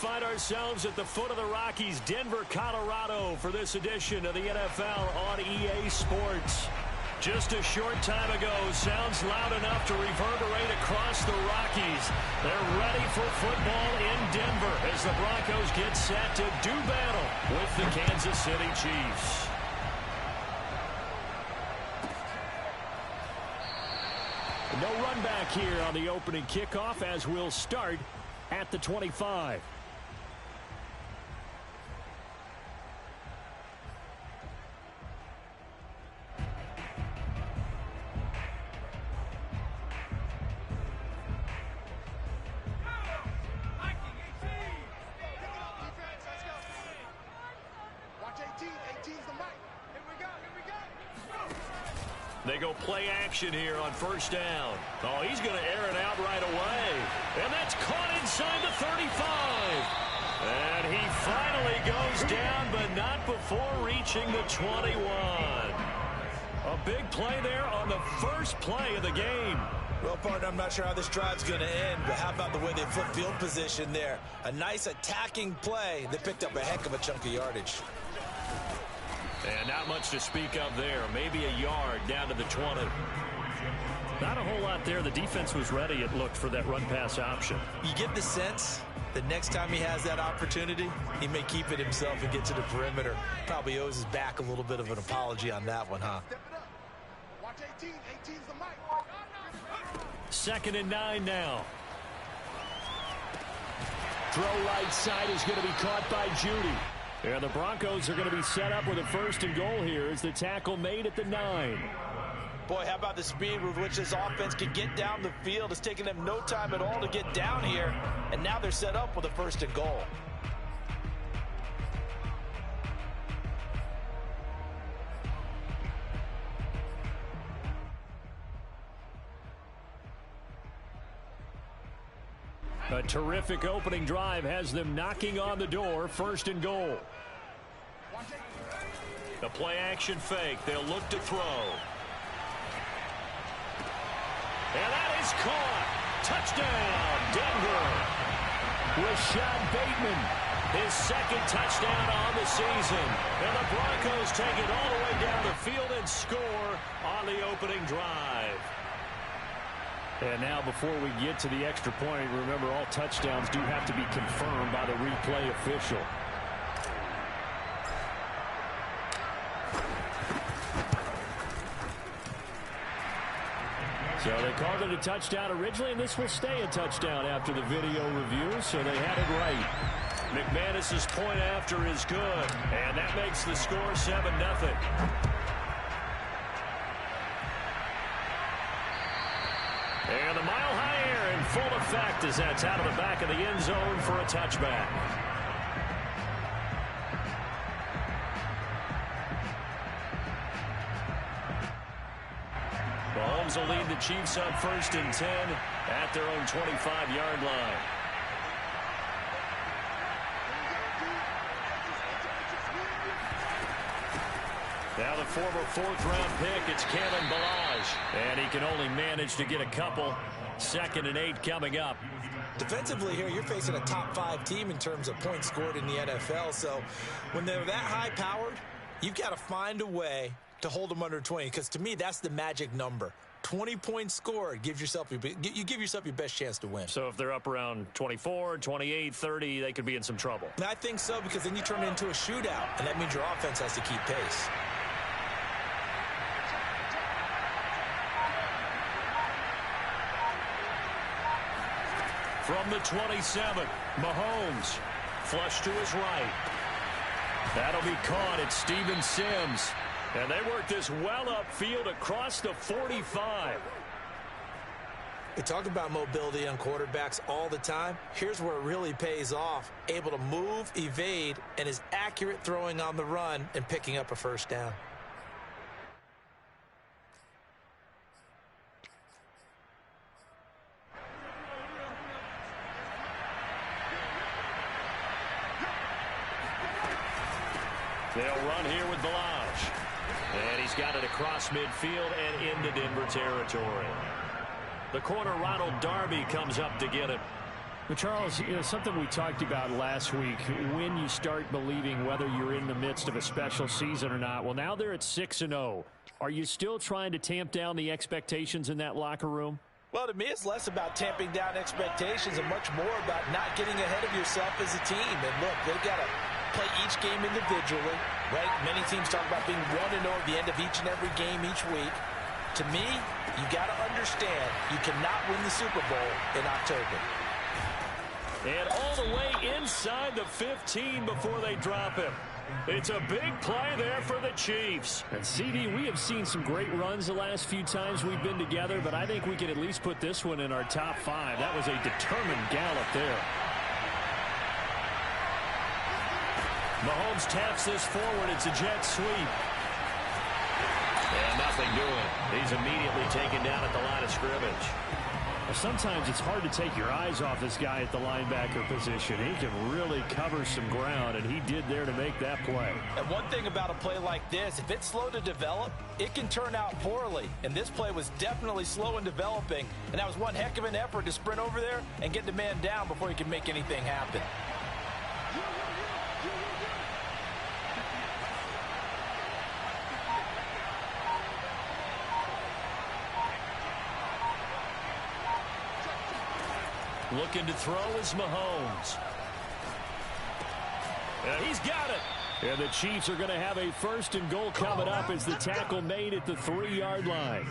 find ourselves at the foot of the Rockies, Denver, Colorado, for this edition of the NFL on EA Sports. Just a short time ago, sounds loud enough to reverberate across the Rockies. They're ready for football in Denver as the Broncos get set to do battle with the Kansas City Chiefs. No run back here on the opening kickoff as we'll start at the 25. They go play action here on first down. Oh, he's going to air it out right away. And that's caught inside the 35. And he finally goes down, but not before reaching the 21. A big play there on the first play of the game. Well, partner, I'm not sure how this drive's going to end, but how about the way they flip field position there? A nice attacking play that picked up a heck of a chunk of yardage. And not much to speak of there. Maybe a yard down to the 20. Not a whole lot there. The defense was ready, it looked, for that run-pass option. You get the sense that next time he has that opportunity, he may keep it himself and get to the perimeter. Probably owes his back a little bit of an apology on that one, huh? Watch 18. 18's the mic. 2nd and 9 now. Throw right side is going to be caught by Judy. And the Broncos are going to be set up with a 1st and goal here as the tackle made at the 9. Boy, how about the speed with which this offense can get down the field? It's taken them no time at all to get down here, and now they're set up with a 1st and goal. A terrific opening drive has them knocking on the door. 1st and goal. The play action fake. They'll look to throw. And that is caught. Touchdown, Denver. Rashad Bateman, his 2nd touchdown on the season. And the Broncos take it all the way down the field and score on the opening drive. And now before we get to the extra point, remember all touchdowns do have to be confirmed by the replay official. So they called it a touchdown originally, and this will stay a touchdown after the video review, so they had it right. McManus's point after is good, and that makes the score 7-0. And the mile-high air in full effect as that's out of the back of the end zone for a touchback. Mahomes will lead the Chiefs on 1st and 10 at their own 25-yard line. Now the former 4th-round pick, it's Kalen Ballage. And he can only manage to get a couple. 2nd and 8 coming up. Defensively here, you're facing a top 5 team in terms of points scored in the NFL. So when they're that high-powered, you've got to find a way to hold them under 20. Because to me, that's the magic number. 20 points scored, you give yourself your best chance to win. So if they're up around 24, 28, 30, they could be in some trouble. And I think so, because then you turn it into a shootout, and that means your offense has to keep pace. From the 27, Mahomes, flush to his right. That'll be caught at Steven Sims. And they work this well upfield across the 45. We talk about mobility on quarterbacks all the time. Here's where it really pays off. Able to move, evade, and is accurate throwing on the run and picking up a 1st down. They'll run here with Ballage. And he's got it across midfield and into Denver territory. The corner, Ronald Darby, comes up to get it. But Charles, something we talked about last week, when you start believing whether you're in the midst of a special season or not. Well, now they're at 6-0. Are you still trying to tamp down the expectations in that locker room? Well, to me, it's less about tamping down expectations and much more about not getting ahead of yourself as a team. And look, they've got to play each game individually, right? Many teams talk about being 1-0 at the end of each and every game each week. To me, you got to understand you cannot win the Super Bowl in October. And all the way inside the 15 before they drop him. It's a big play there for the Chiefs. And CD, we have seen some great runs the last few times we've been together, but I think we can at least put this one in our top 5. That was a determined gallop there. Mahomes taps this forward. It's a jet sweep. And nothing doing. He's immediately taken down at the line of scrimmage. Sometimes it's hard to take your eyes off this guy at the linebacker position. He can really cover some ground, and he did there to make that play. And one thing about a play like this, if it's slow to develop, it can turn out poorly. And this play was definitely slow in developing, and that was one heck of an effort to sprint over there and get the man down before he could make anything happen. Looking to throw is Mahomes. And he's got it. And the Chiefs are going to have a 1st and goal coming up as the tackle made at the 3-yard line.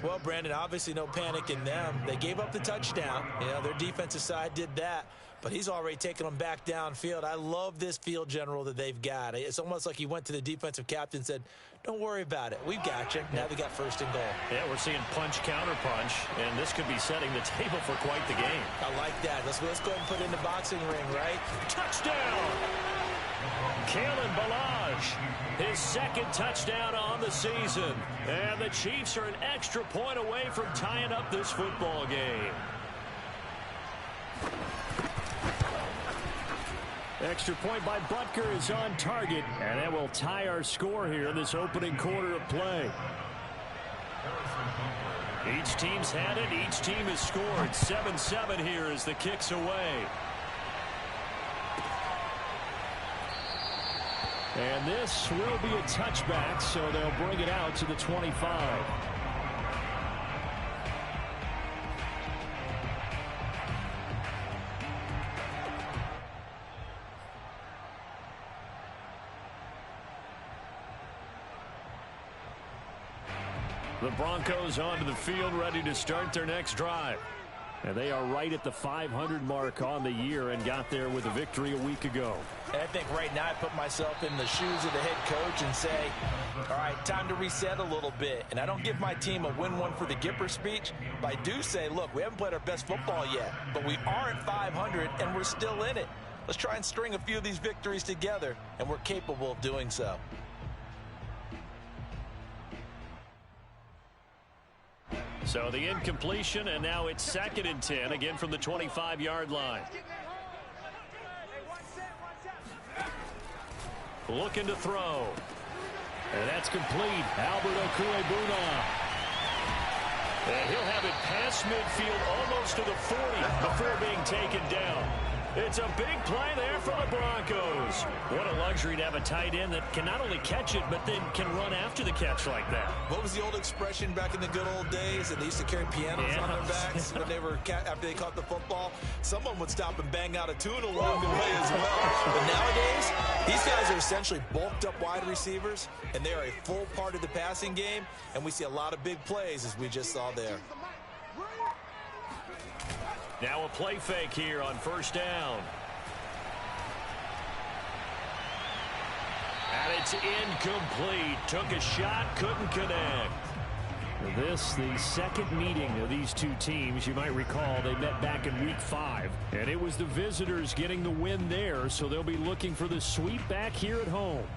Well, Brandon, obviously no panic in them. They gave up the touchdown. You know, their defensive side did that. But he's already taken them back downfield. I love this field general that they've got. It's almost like he went to the defensive captain and said, don't worry about it. We've got you. Now they got 1st and goal. Yeah, we're seeing punch, counter punch, and this could be setting the table for quite the game. I like that. Let's go ahead and put it in the boxing ring, right? Touchdown! Kalen Ballage, his 2nd touchdown on the season. And the Chiefs are an extra point away from tying up this football game. Extra point by Butker is on target, and that will tie our score here in this opening quarter of play. Each team's had it. Each team has scored. 7-7 here as the kick's away. And this will be a touchback, so they'll bring it out to the 25. The Broncos onto the field, ready to start their next drive. And they are right at the 500 mark on the year and got there with a victory a week ago. And I think right now I put myself in the shoes of the head coach and say, all right, time to reset a little bit. And I don't give my team a win one for the Gipper speech, but I do say, look, we haven't played our best football yet, but we are at 500 and we're still in it. Let's try and string a few of these victories together, and we're capable of doing so. So the incompletion, and now it's 2nd and 10, again from the 25-yard line. Looking to throw. And that's complete. Albert Okwuegbunam. And he'll have it past midfield almost to the 40 before being taken down. It's a big play there for the Broncos. What a luxury to have a tight end that can not only catch it, but then can run after the catch like that. What was the old expression back in the good old days? And they used to carry pianos on their backs when they were after they caught the football. Someone would stop and bang out a tune along the way as well. But nowadays, these guys are essentially bulked up wide receivers, and they are a full part of the passing game. And we see a lot of big plays, as we just saw there. Now a play fake here on 1st down. And it's incomplete. Took a shot, couldn't connect. This, the 2nd meeting of these two teams. You might recall they met back in week 5. And it was the visitors getting the win there, so they'll be looking for the sweep back here at home.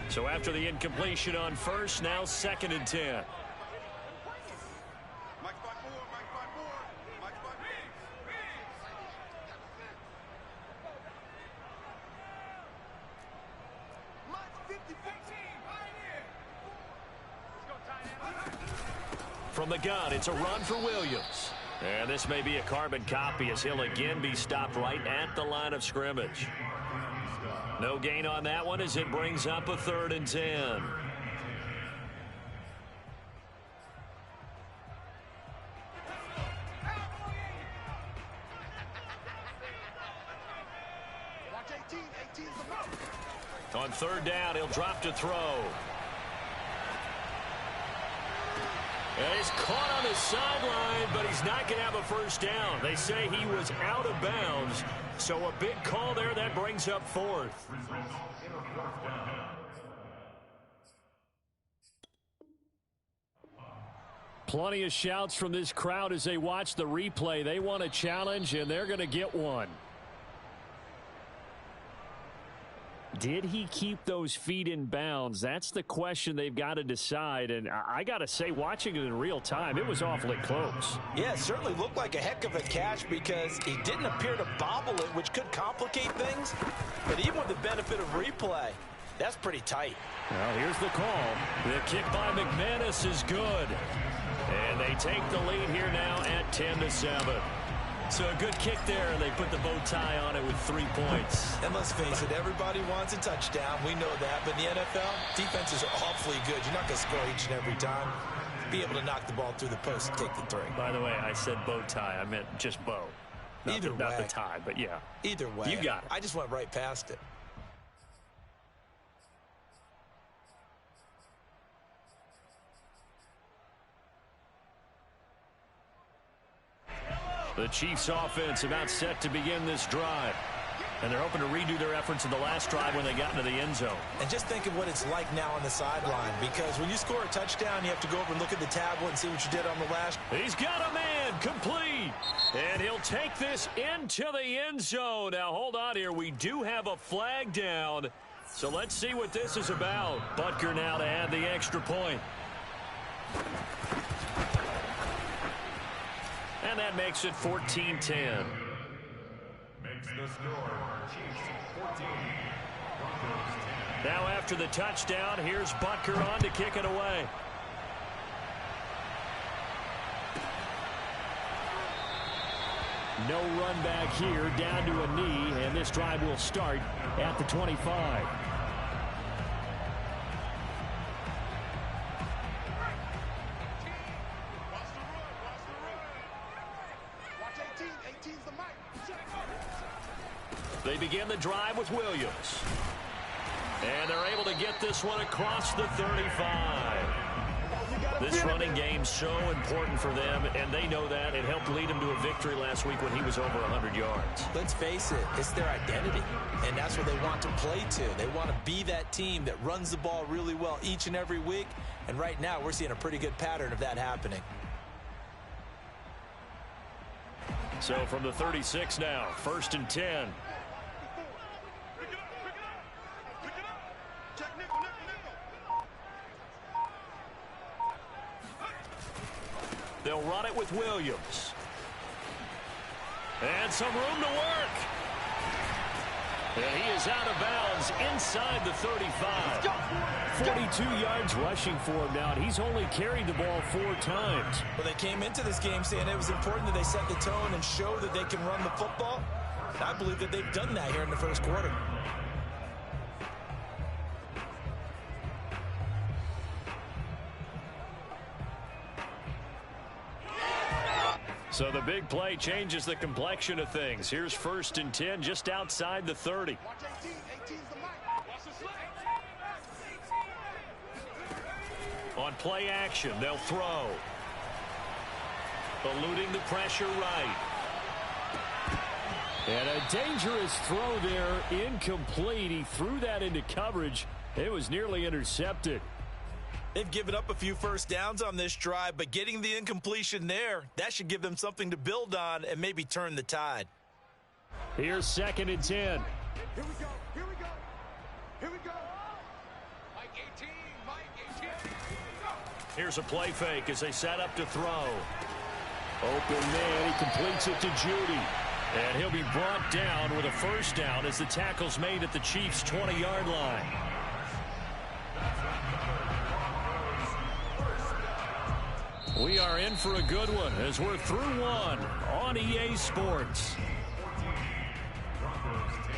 So after the incompletion on 1st, now 2nd and 10. From From the gun, it's a run for Williams. And this may be a carbon copy as he'll again be stopped right at the line of scrimmage. No gain on that one as it brings up a 3rd and 10. Watch 18. 18's the mark. On 3rd down, he'll drop to throw. And he's caught on the sideline, but he's not going to have a first down. They say he was out of bounds, so a big call there that brings up 4th. Plenty of shouts from this crowd as they watch the replay. They want a challenge, and they're going to get one. Did he keep those feet in bounds? That's the question they've got to decide. And I got to say, watching it in real time, it was awfully close. Yeah, it certainly looked like a heck of a catch because he didn't appear to bobble it, which could complicate things. But even with the benefit of replay, that's pretty tight. Well, here's the call. The kick by McManus is good. And they take the lead here now at 10-7. So a good kick there, and they put the bow tie on it with 3 points. And let's face it, everybody wants a touchdown. We know that. But in the NFL, defenses are awfully good. You're not going to score each and every time. Be able to knock the ball through the post and take the 3. By the way, I said bow tie. I meant just bow. Not the tie, but yeah. Either way. You got it. I just went right past it. The Chiefs offense about set to begin this drive. And they're hoping to redo their efforts in the last drive when they got into the end zone. And just think of what it's like now on the sideline, because when you score a touchdown, you have to go over and look at the tablet and see what you did on the last. He's got a man complete. And he'll take this into the end zone. Now, hold on here. We do have a flag down. So let's see what this is about. Butker now to add the extra point. And that makes it 14-10. Makes the score Chiefs 14, Broncos 10. Now after the touchdown, here's Butker on to kick it away. No run back here, down to a knee, and this drive will start at the 25. They begin the drive with Williams. And they're able to get this one across the 35. This running game's so important for them, and they know that. It helped lead them to a victory last week when he was over 100 yards. Let's face it, it's their identity, and that's what they want to play to. They want to be that team that runs the ball really well each and every week, and right now we're seeing a pretty good pattern of that happening. So from the 36 now, 1st and 10. They'll run it with Williams. And some room to work. And he is out of bounds inside the 35. 42 yards rushing for him now, and he's only carried the ball 4 times. Well, they came into this game saying it was important that they set the tone and show that they can run the football. And I believe that they've done that here in the first quarter. So the big play changes the complexion of things. Here's 1st and 10 just outside the 30. Watch 18. 18's the mic. Watch the slip. On play action, they'll throw. Eluding the pressure right. And a dangerous throw there, incomplete. He threw that into coverage. It was nearly intercepted. They've given up a few first downs on this drive, but getting the incompletion there, that should give them something to build on and maybe turn the tide. Here's 2nd and 10. Here we go. Here we go. Here we go. Mike 18. Mike 18. Here's a play fake as they set up to throw. Open man, he completes it to Judy. And he'll be brought down with a first down as the tackle's made at the Chiefs' 20-yard line. We are in for a good one as we're through one on EA Sports. Broncos 10.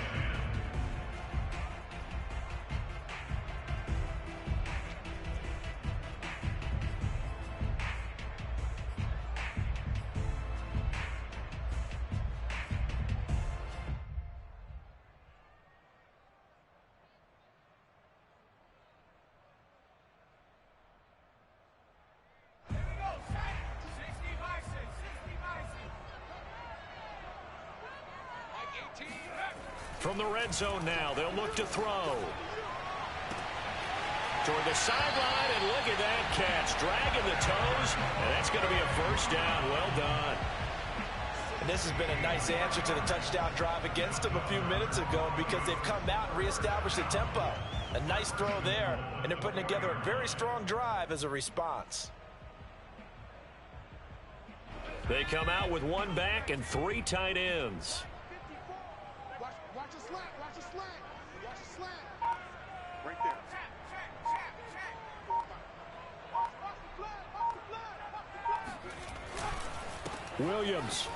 From the red zone now, they'll look to throw. Toward the sideline, and look at that catch. Dragging the toes, and that's going to be a first down. Well done. And this has been a nice answer to the touchdown drive against them a few minutes ago because they've come out and reestablished the tempo. A nice throw there, and they're putting together a very strong drive as a response. They come out with one back and three tight ends. Watch the slant. Watch the slant. Watch the slant. Right there. Williams.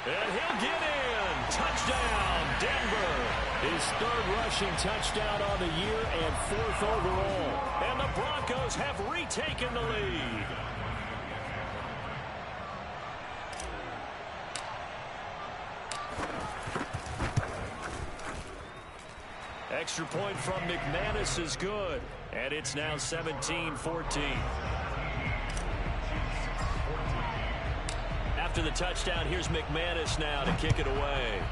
And he'll get in. Touchdown, Denver. His third rushing touchdown on the year and fourth overall. And the Broncos have retaken the lead. Extra point from McManus is good. And it's now 17-14. After the touchdown, here's McManus now to kick it away.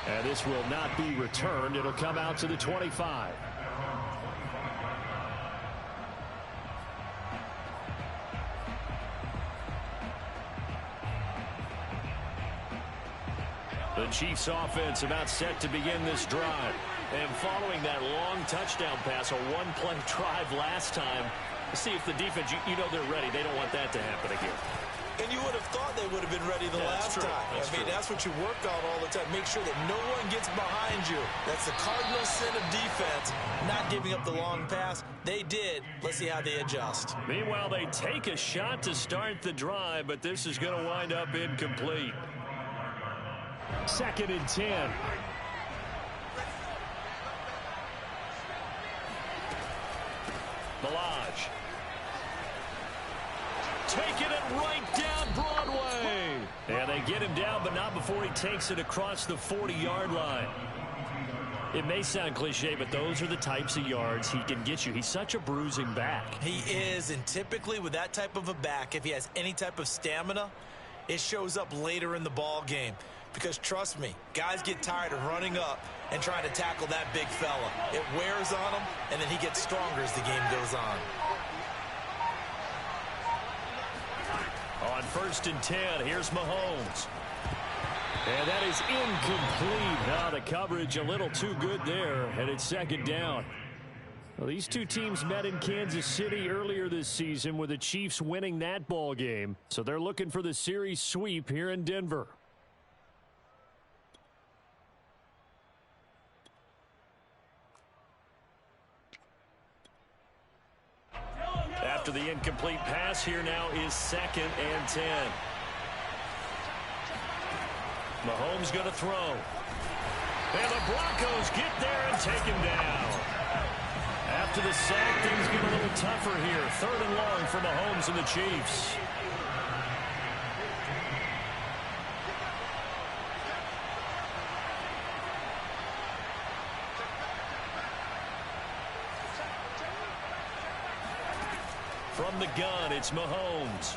And this will not be returned. It'll come out to the 25. The Chiefs offense about set to begin this drive. And following that long touchdown pass, a one-play drive last time, see if the defense, you know they're ready. They don't want that to happen again. And you would have thought they would have been ready the last time. That's what you work on all the time. Make sure that no one gets behind you. That's the cardinal sin of defense, not giving up the long pass. They did. Let's see how they adjust. Meanwhile, they take a shot to start the drive, but this is going to wind up incomplete. 2nd and 10. Balaj. Taking it right down Broadway. And they get him down, but not before he takes it across the 40-yard line. It may sound cliche, but those are the types of yards he can get you. He's such a bruising back. He is, and typically with that type of a back, if he has any type of stamina, it shows up later in the ball game. Because trust me, guys get tired of running up and trying to tackle that big fella. It wears on him, and then he gets stronger as the game goes on. On 1st and 10, here's Mahomes. And that is incomplete. Now the coverage a little too good there, and it's 2nd down. Well, these two teams met in Kansas City earlier this season with the Chiefs winning that ball game. So they're looking for the series sweep here in Denver. After the incomplete pass, here now is 2nd and 10. Mahomes going to throw. And the Broncos get there and take him down. After the sack, things get a little tougher here. 3rd and long for Mahomes and the Chiefs. From the gun, it's Mahomes.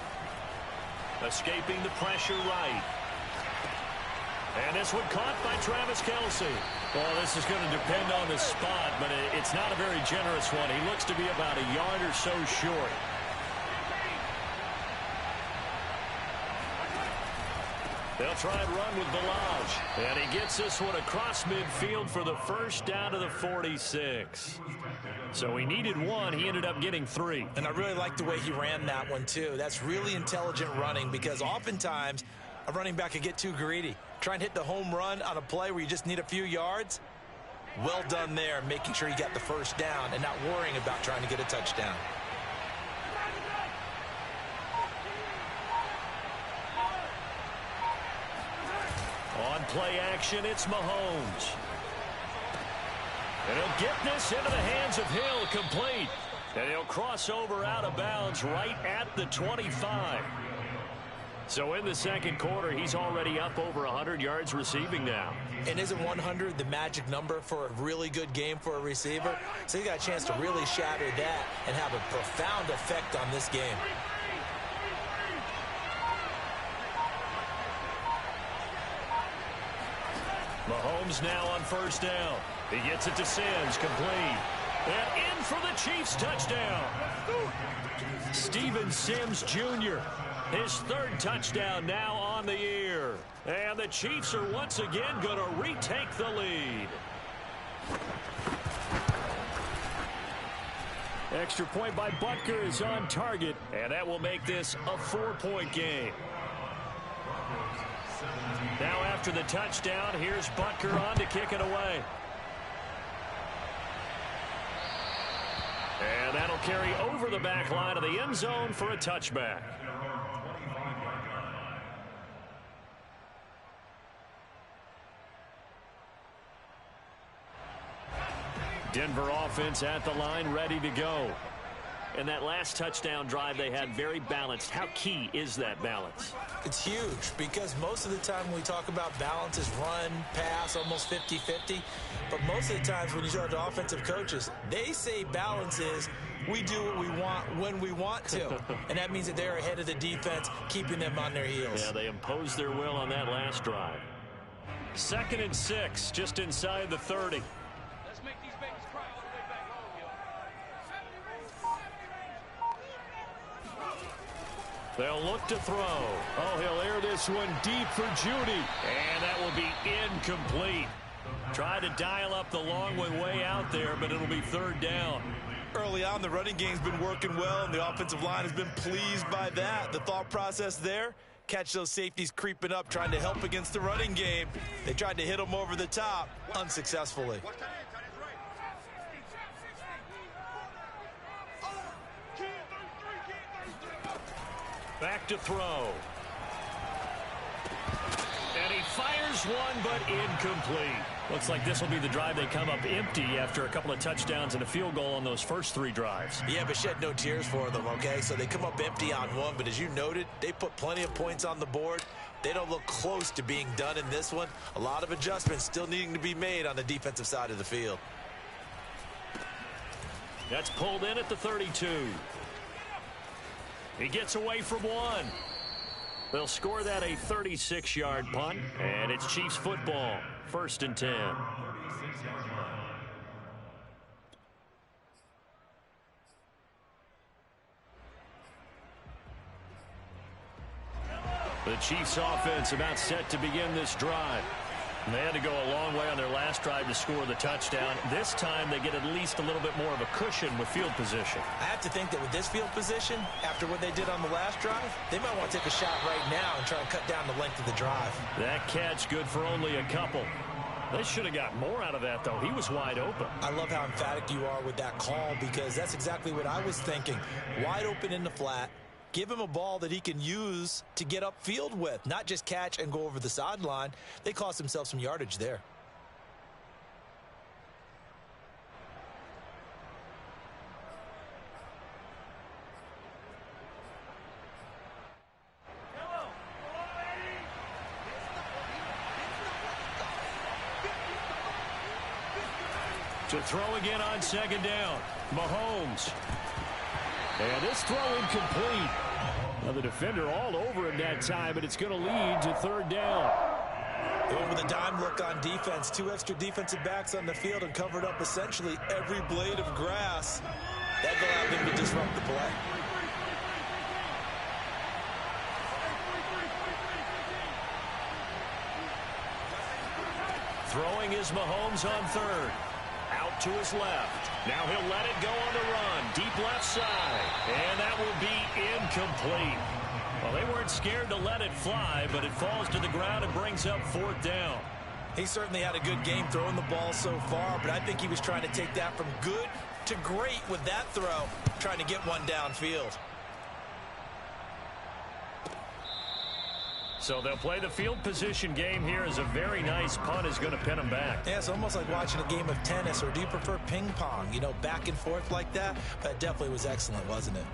Escaping the pressure right. And this one caught by Travis Kelce. Well, this is going to depend on the spot, but it's not a very generous one. He looks to be about a yard or so short. They'll try and run with Balaj. And he gets this one across midfield for the first down to the 46. So he needed one. He ended up getting 3. And I really like the way he ran that one, too. That's really intelligent running because oftentimes a running back can get too greedy. Try and hit the home run on a play where you just need a few yards. Well done there, making sure he got the first down and not worrying about trying to get a touchdown. On play action, it's Mahomes. And he'll get this into the hands of Hill, complete. And he'll cross over out of bounds right at the 25. So in the second quarter, he's already up over 100 yards receiving now. And isn't 100 the magic number for a really good game for a receiver? So he got a chance to really shatter that and have a profound effect on this game. Mahomes now on first down. He gets it to Sims, complete. And in for the Chiefs touchdown. Steven Sims Jr., his third touchdown now on the year. And the Chiefs are once again going to retake the lead. Extra point by Butker is on target, and that will make this a 4-point game. Now after the touchdown, here's Butker on to kick it away. And that'll carry over the back line of the end zone for a touchback. Denver offense at the line, ready to go. And that last touchdown drive they had very balanced. How key is that balance? It's huge because most of the time when we talk about balance is run, pass, almost 50-50. But most of the times when you talk to offensive coaches, they say balance is we do what we want when we want to. And that means that they're ahead of the defense, keeping them on their heels. Yeah, they imposed their will on that last drive. 2nd and 6, just inside the 30. Let's make these babies cry all the way back home, yo. They'll look to throw. Oh, he'll air this one deep for Judy. And that will be incomplete. Try to dial up the long one way out there, but it'll be 3rd down. Early on, the running game's been working well, and the offensive line has been pleased by that. The thought process there, catch those safeties creeping up, trying to help against the running game. They tried to hit them over the top, unsuccessfully. Back to throw. And he fires one, but incomplete. Looks like this will be the drive they come up empty after a couple of touchdowns and a field goal on those first 3 drives. Yeah, but shed no tears for them, okay? So they come up empty on one, but as you noted, they put plenty of points on the board. They don't look close to being done in this one. A lot of adjustments still needing to be made on the defensive side of the field. That's pulled in at the 32. He gets away from one. They'll score that a 36-yard punt, and it's Chiefs football. 1st and 10. The Chiefs offense about set to begin this drive. And they had to go a long way on their last drive to score the touchdown. This time they get at least a little bit more of a cushion with field position. I have to think that with this field position, after what they did on the last drive, they might want to take a shot right now and try and cut down the length of the drive. That catch good for only a couple. They should have got more out of that, though. He was wide open. I love how emphatic you are with that call because that's exactly what I was thinking. Wide open in the flat. Give him a ball that he can use to get upfield with, not just catch and go over the sideline. They cost themselves some yardage there. To throw again on 2nd down. Mahomes. And this throw incomplete. Now the defender all over him that time, but it's going to lead to 3rd down. They went with a dime look on defense. 2 extra defensive backs on the field and covered up essentially every blade of grass. That allowed them to disrupt the play. Throwing is Mahomes on 3rd. Out to his left. Now he'll let it go on the run. Deep left side. And that will be incomplete. Well, they weren't scared to let it fly, but it falls to the ground and brings up 4th down. He certainly had a good game throwing the ball so far, but I think he was trying to take that from good to great with that throw, trying to get one downfield. So they'll play the field position game here as a very nice punt is going to pin them back. Yeah, it's almost like watching a game of tennis, or do you prefer ping pong? You know, back and forth like that? That definitely was excellent, wasn't it?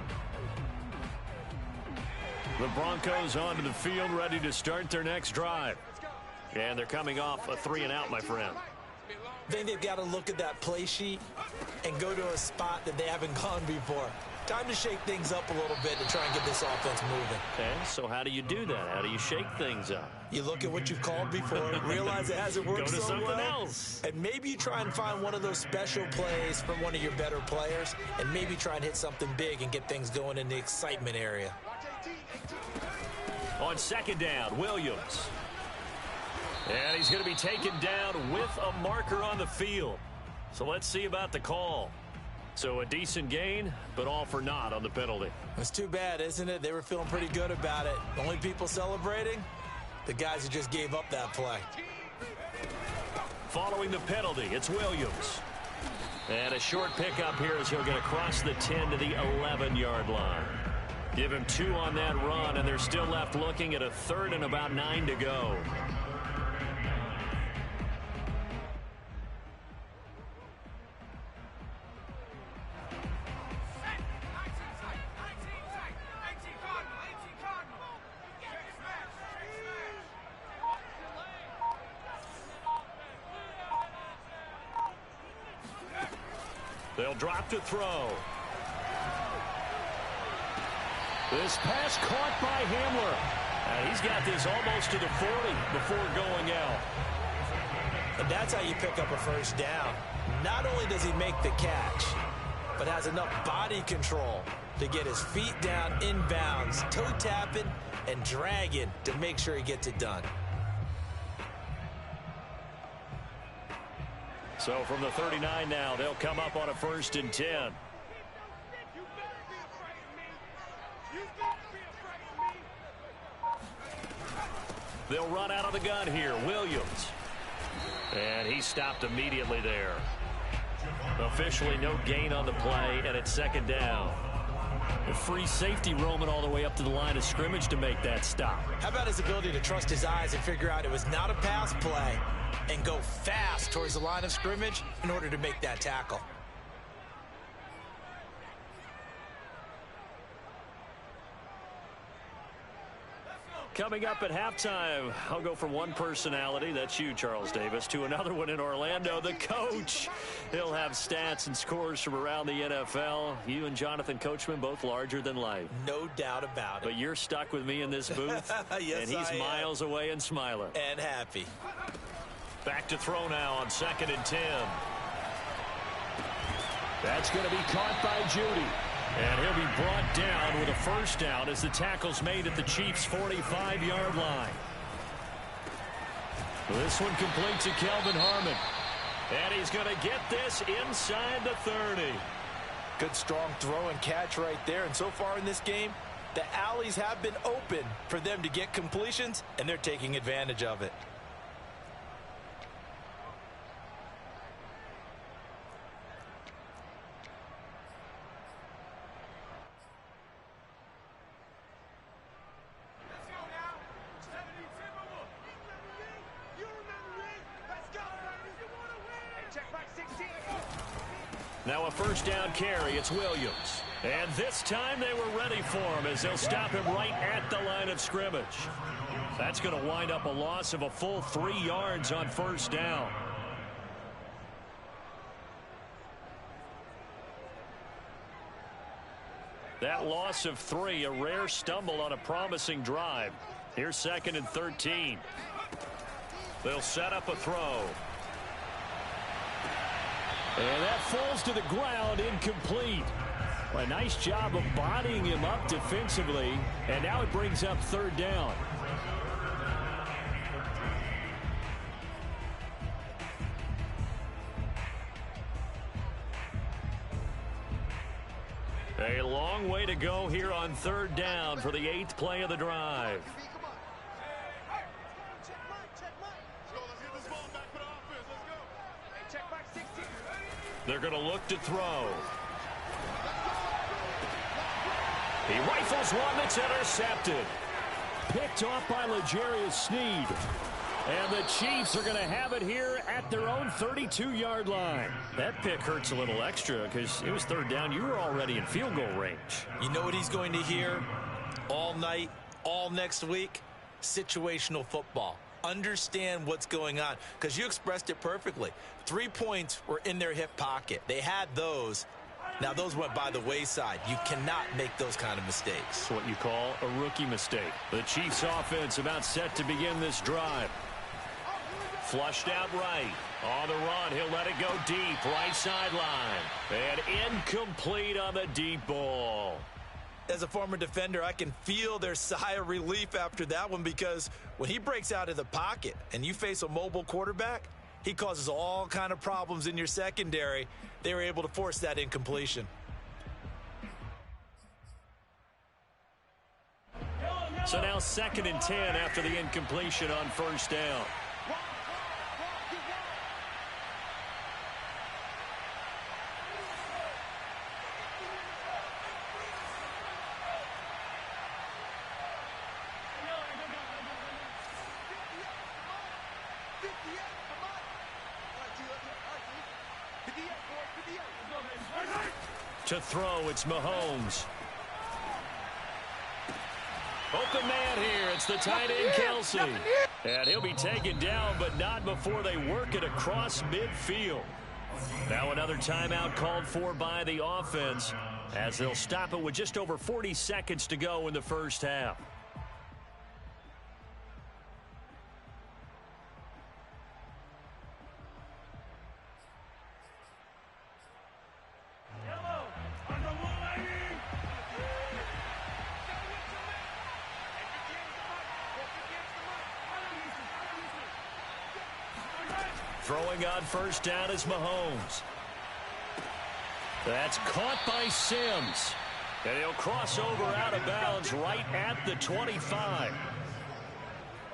The Broncos onto the field, ready to start their next drive. And they're coming off a 3-and-out, my friend. I think they've got to look at that play sheet and go to a spot that they haven't gone before. Time to shake things up a little bit to try and get this offense moving. Okay, so how do you do that? How do you shake things up? You look at what you've called before, realize it hasn't worked Go to so something well, else. and maybe you try and find one of those special plays from one of your better players, and maybe try and hit something big and get things going in the excitement area. On second down, Williams. And he's going to be taken down with a marker on the field. So let's see about the call. So a decent gain, but all for naught on the penalty. It's too bad, isn't it? They were feeling pretty good about it. Only people celebrating? The guys who just gave up that play. Following the penalty, it's Williams. And a short pickup here as he'll get across the 10 to the 11-yard line. Give him 2 on that run, and they're still left looking at a 3rd and about 9 to go. They'll drop to throw. This pass caught by Hamler. And he's got this almost to the 40 before going out. And that's how you pick up a first down. Not only does he make the catch, but has enough body control to get his feet down inbounds, toe tapping and dragging to make sure he gets it done. So from the 39 now, they'll come up on a 1st and 10. They'll run out of the gun here. Williams. And he stopped immediately there. Officially no gain on the play, and it's 2nd down. A free safety roaming all the way up to the line of scrimmage to make that stop. How about his ability to trust his eyes and figure out it was not a pass play and go fast towards the line of scrimmage in order to make that tackle? Coming up at halftime, I'll go from one personality, that's you, Charles Davis, to another one in Orlando, the coach. He'll have stats and scores from around the NFL. You and Jonathan Coachman, both larger than life. No doubt about it. But you're stuck with me in this booth, yes, and he's miles away and smiling. And happy. Back to throw now on 2nd and 10. That's going to be caught by Judy. And he'll be brought down with a first down as the tackle's made at the Chiefs' 45-yard line. This one completes to Kelvin Harmon. And he's going to get this inside the 30. Good strong throw and catch right there. And so far in this game, the alleys have been open for them to get completions, and they're taking advantage of it. Now a first down carry, it's Williams. And this time they were ready for him as they'll stop him right at the line of scrimmage. That's going to wind up a loss of a full 3 yards on first down. That loss of 3, a rare stumble on a promising drive. Here's 2nd and 13. They'll set up a throw. And that falls to the ground, incomplete. A nice job of bodying him up defensively, and now it brings up 3rd down. A long way to go here on 3rd down for the 8th play of the drive. Let's get this ball They're going to look to throw. He rifles one that's intercepted. Picked off by L'Jarius Sneed. And the Chiefs are going to have it here at their own 32-yard line. That pick hurts a little extra because it was third down. You were already in field goal range. You know what he's going to hear all night, all next week? Situational football. Understand what's going on, because you expressed it perfectly. 3 points were in their hip pocket. They had those. Now, those went by the wayside. You cannot make those kind of mistakes. It's what you call a rookie mistake. The Chiefs offense about set to begin this drive. Flushed out right. On the run, he'll let it go deep. Right sideline. And incomplete on the deep ball. As a former defender, I can feel their sigh of relief after that one, because when he breaks out of the pocket and you face a mobile quarterback, he causes all kind of problems in your secondary. They were able to force that incompletion. So now 2nd and 10 after the incompletion on first down. To throw, it's Mahomes. Open man here. It's the tight end, Kelsey. And he'll be taken down, but not before they work it across midfield. Now another timeout called for by the offense, as they'll stop it with just over 40 seconds to go in the first half. Throwing on first down is Mahomes. That's caught by Sims. And he'll cross over out of bounds right at the 25.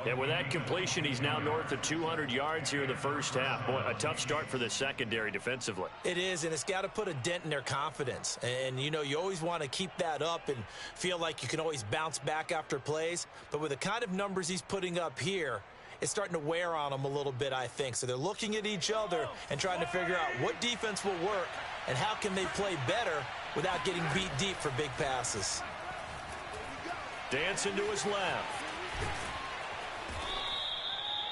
And with that completion, he's now north of 200 yards here in the first half. Boy, a tough start for the secondary defensively. It is, and it's got to put a dent in their confidence. And, you know, you always want to keep that up and feel like you can always bounce back after plays. But with the kind of numbers he's putting up here, it's starting to wear on them a little bit, I think. So they're looking at each other and trying to figure out what defense will work and how can they play better without getting beat deep for big passes. Dancing to his left.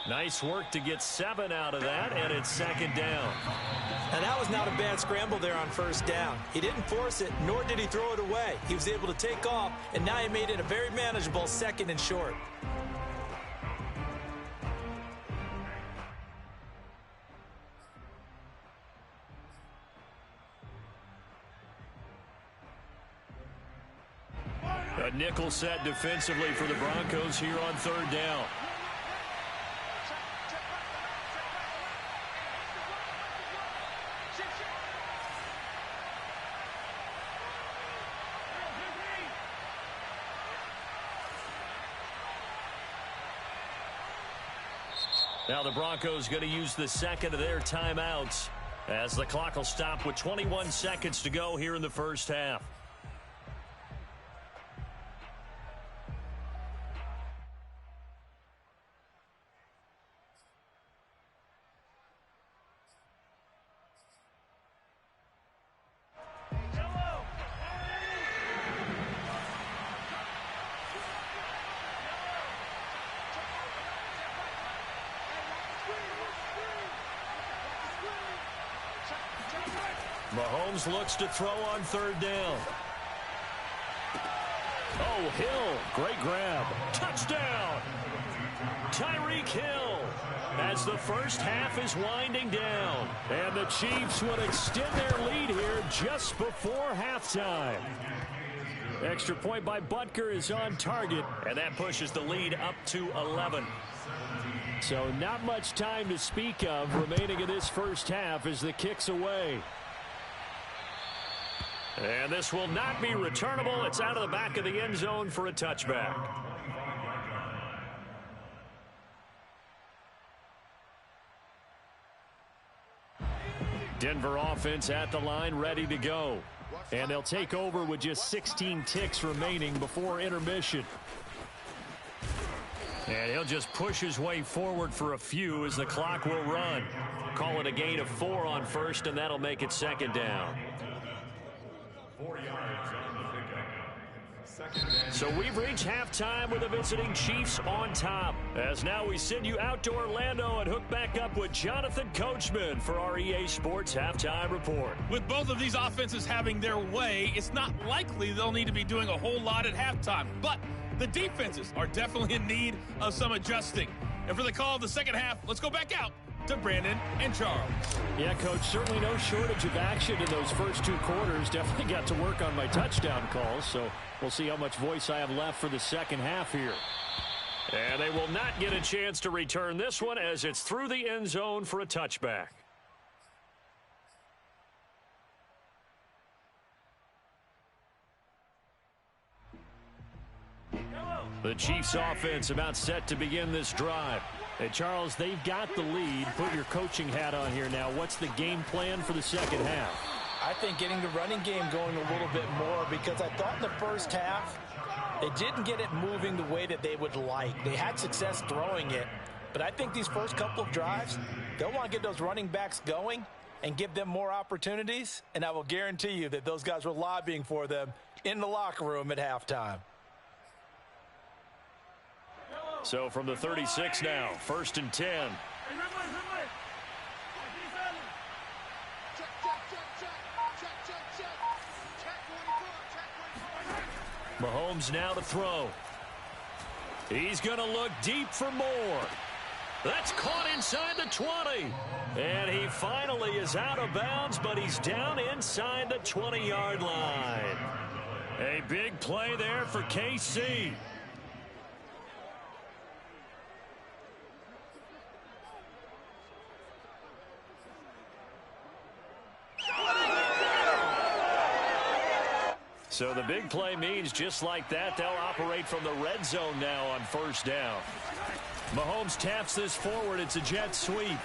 Nice work to get 7 out of that, and it's 2nd down. And that was not a bad scramble there on first down. He didn't force it, nor did he throw it away. He was able to take off, and now he made it a very manageable 2nd and short. A nickel set defensively for the Broncos here on 3rd down. Now the Broncos going to use the 2nd of their timeouts as the clock will stop with 21 seconds to go here in the first half. Mahomes looks to throw on 3rd down. Oh, Hill, great grab. Touchdown! Tyreek Hill, as the first half is winding down. And the Chiefs would extend their lead here just before halftime. Extra point by Butker is on target, and that pushes the lead up to 11. So not much time to speak of remaining in this first half as the kick's away. And this will not be returnable. It's out of the back of the end zone for a touchback. Denver offense at the line, ready to go. And they'll take over with just 16 ticks remaining before intermission. And he'll just push his way forward for a few as the clock will run. Call it a gain of 4 on first, and that'll make it second down. 4 yards on the pickup. Second down. So we've reached halftime with the visiting Chiefs on top. As now we send you out to Orlando and hook back up with Jonathan Coachman for our EA Sports Halftime Report. With both of these offenses having their way, it's not likely they'll need to be doing a whole lot at halftime. But the defenses are definitely in need of some adjusting. And for the call of the second half, let's go back out to Brandon and Charles. Yeah, Coach, certainly no shortage of action in those first 2 quarters. Definitely got to work on my touchdown calls, so we'll see how much voice I have left for the second half here. And they will not get a chance to return this one as it's through the end zone for a touchback. The Chiefs offense about set to begin this drive. Hey, Charles, they've got the lead. Put your coaching hat on here now. What's the game plan for the second half? I think getting the running game going a little bit more, because I thought in the first half they didn't get it moving the way that they would like. They had success throwing it, but I think these first couple of drives, they'll want to get those running backs going and give them more opportunities, and I will guarantee you that those guys were lobbying for them in the locker room at halftime. So from the 36 now, 1st and 10. Mahomes now to throw. He's going to look deep for more. That's caught inside the 20. And he finally is out of bounds, but he's down inside the 20-yard line. A big play there for KC. So the big play means just like that, they'll operate from the red zone now on first down. Mahomes taps this forward. It's a jet sweep.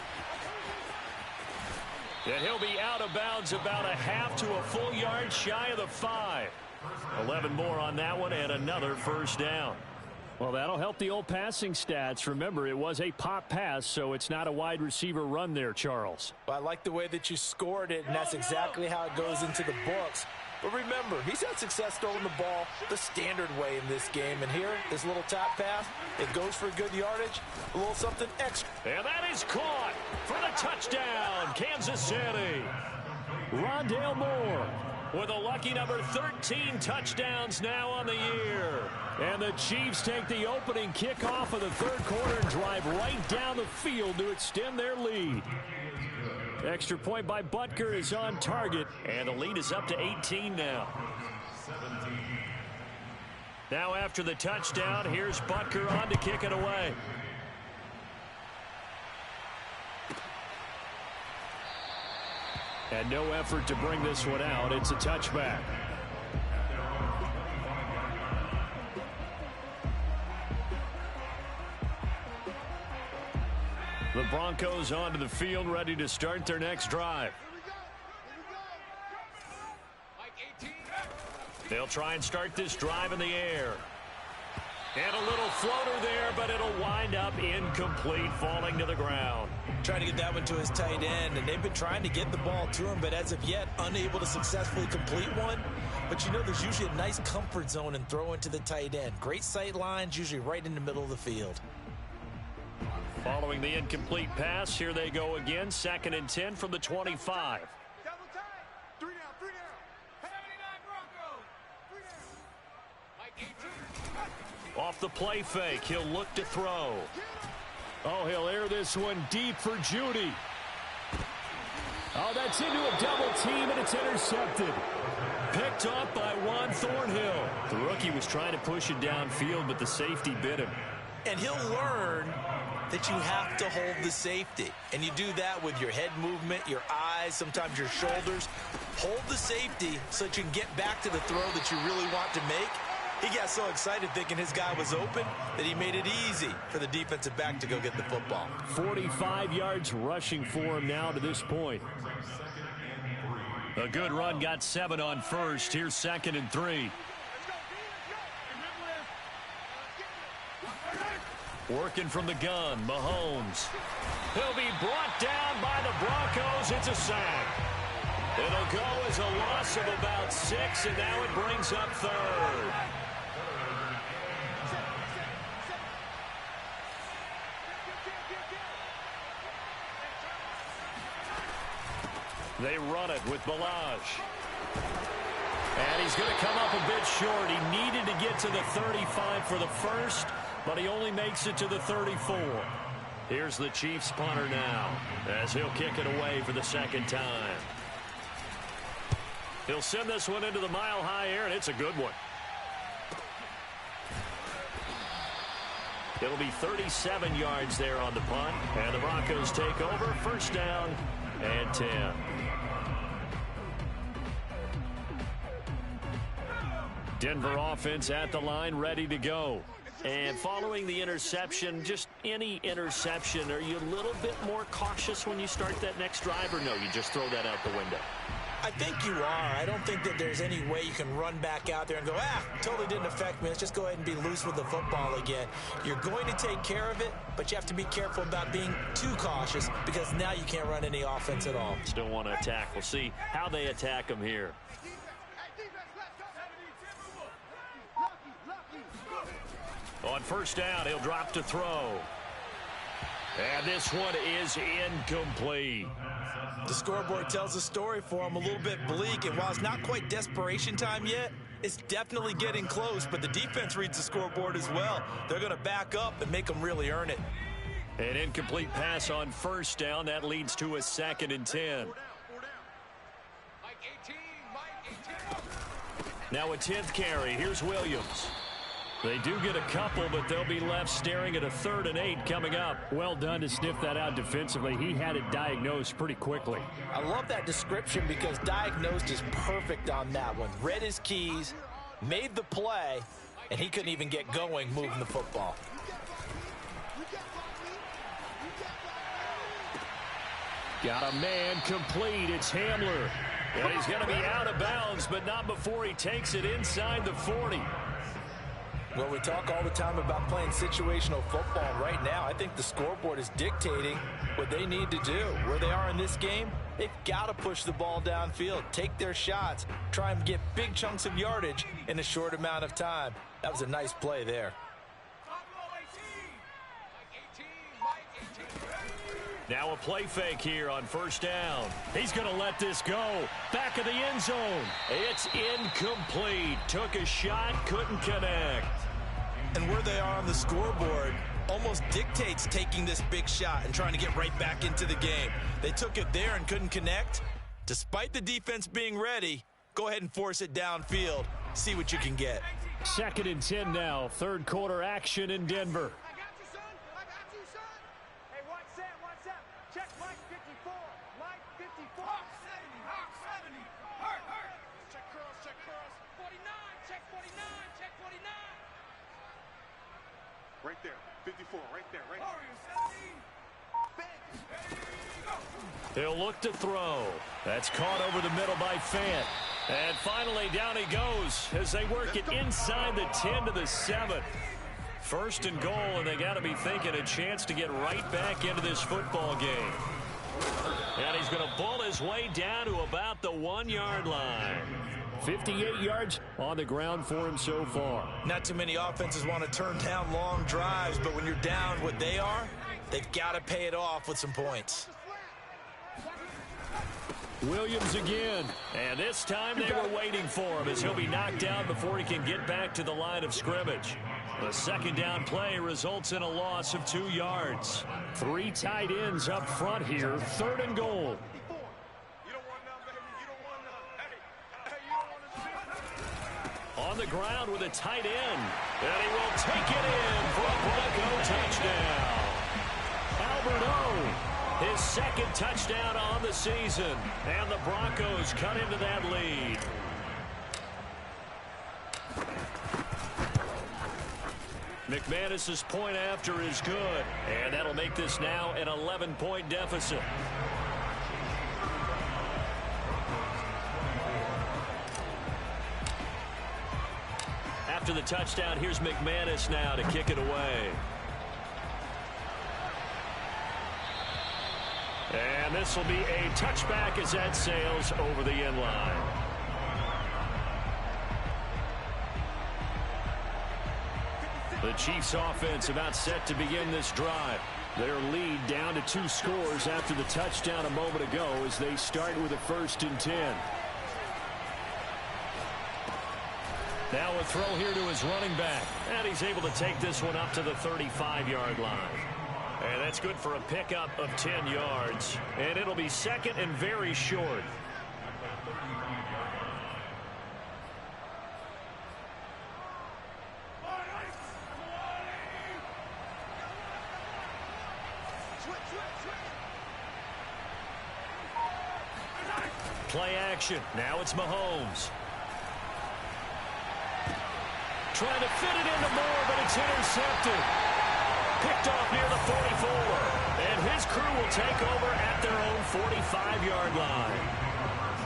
And he'll be out of bounds about a half to a full yard shy of the 5. 11 more on that one and another first down. Well, that'll help the old passing stats. Remember, it was a pop pass, so it's not a wide receiver run there, Charles. Well, I like the way that you scored it, and that's exactly how it goes into the books. But remember, he's had success throwing the ball the standard way in this game. And here, this little top pass, it goes for good yardage, a little something extra. And that is caught for the touchdown, Kansas City. Rondale Moore with a lucky number 13 touchdowns now on the year. And the Chiefs take the opening kickoff of the third quarter and drive right down the field to extend their lead. Extra point by Butker is on target, and the lead is up to 18 now. Now after the touchdown, here's Butker on to kick it away. And no effort to bring this one out. It's a touchback. The Broncos onto the field, ready to start their next drive. They'll try and start this drive in the air. And a little floater there, but it'll wind up incomplete, falling to the ground. Trying to get that one to his tight end, and they've been trying to get the ball to him, but as of yet, unable to successfully complete one. But you know, there's usually a nice comfort zone in throwing to the tight end. Great sight lines, usually right in the middle of the field. Following the incomplete pass, here they go again. 2nd and 10 from the 25. Double time. 3 down, 3 down. 79 Broncos. 3 down. Mike 18. Off the play fake, he'll look to throw. Oh, he'll air this one deep for Judy. Oh, that's into a double team, and it's intercepted. Picked up by Juan Thornhill. The rookie was trying to push it downfield, but the safety bit him. And he'll learn that you have to hold the safety. And you do that with your head movement, your eyes, sometimes your shoulders. Hold the safety so that you can get back to the throw that you really want to make. He got so excited thinking his guy was open that he made it easy for the defensive back to go get the football. 45 yards rushing for him now to this point. A good run got 7 on first. Here's 2nd and 3. Working from the gun, Mahomes. He'll be brought down by the Broncos. It's a sack. It'll go as a loss of about 6, and now it brings up 3rd. They run it with Balaj. And he's going to come up a bit short. He needed to get to the 35 for the first, but he only makes it to the 34. Here's the Chiefs punter now as he'll kick it away for the 2nd time. He'll send this one into the mile-high air, and it's a good one. It'll be 37 yards there on the punt, and the Broncos take over. 1st down and 10. Denver offense at the line, ready to go. And following the interception, just any interception, are you a little bit more cautious when you start that next drive, or no, you just throw that out the window? I think you are. I don't think that there's any way you can run back out there and go, totally didn't affect me. Let's just go ahead and be loose with the football again. You're going to take care of it, but you have to be careful about being too cautious because now you can't run any offense at all. Still want to attack. We'll see how they attack them here. On 1st down, he'll drop to throw. And this one is incomplete. The scoreboard tells a story for him, a little bit bleak, and while it's not quite desperation time yet, it's definitely getting close, but the defense reads the scoreboard as well. They're going to back up and make them really earn it. An incomplete pass on 1st down. That leads to a 2nd and 10. Now a 10th carry. Here's Williams. They do get a couple, but they'll be left staring at a 3rd and 8 coming up. Well done to sniff that out defensively. He had it diagnosed pretty quickly. I love that description because diagnosed is perfect on that one. Read his keys, made the play, and he couldn't even get going moving the football. Got a man complete. It's Hamler. And he's going to be out of bounds, but not before he takes it inside the 40. Well, we talk all the time about playing situational football. Right now, I think the scoreboard is dictating what they need to do. Where they are in this game, they've got to push the ball downfield, take their shots, try and get big chunks of yardage in a short amount of time. That was a nice play there. Now a play fake here on 1st down. He's going to let this go. Back of the end zone. It's incomplete. Took a shot, couldn't connect. And where they are on the scoreboard almost dictates taking this big shot and trying to get right back into the game. They took it there and couldn't connect. Despite the defense being ready, go ahead and force it downfield. See what you can get. 2nd and 10 now. 3rd quarter action in Denver. Right there, 54, right there, right there. He'll look to throw. That's caught over the middle by Fant. And finally, down he goes as they work it inside the 10 to the 7. 1st and goal, and they got to be thinking a chance to get right back into this football game. And he's going to bull his way down to about the 1-yard line. 58 yards on the ground for him so far. Not too many offenses want to turn down long drives, but when you're down what they are, they've got to pay it off with some points. Williams again, and this time they were waiting for him as he'll be knocked down before he can get back to the line of scrimmage. The 2nd down play results in a loss of 2 yards. 3 tight ends up front here, 3rd and goal. On the ground with a tight end, and he will take it in for a Bronco touchdown. Albert O, his 2nd touchdown on the season, and the Broncos cut into that lead. McManus's point after is good, and that'll make this now an 11-point deficit. the touchdown, here's McManus now to kick it away. And this will be a touchback as that sails over the end line. The Chiefs offense about set to begin this drive. Their lead down to 2 scores after the touchdown a moment ago as they start with a 1st and 10. Now a throw here to his running back. And he's able to take this one up to the 35-yard line. And that's good for a pickup of 10 yards. And it'll be 2nd and very short. Play action. Now it's Mahomes. Trying to fit it into Moore, but it's intercepted. Picked off near the 44. And his crew will take over at their own 45-yard line.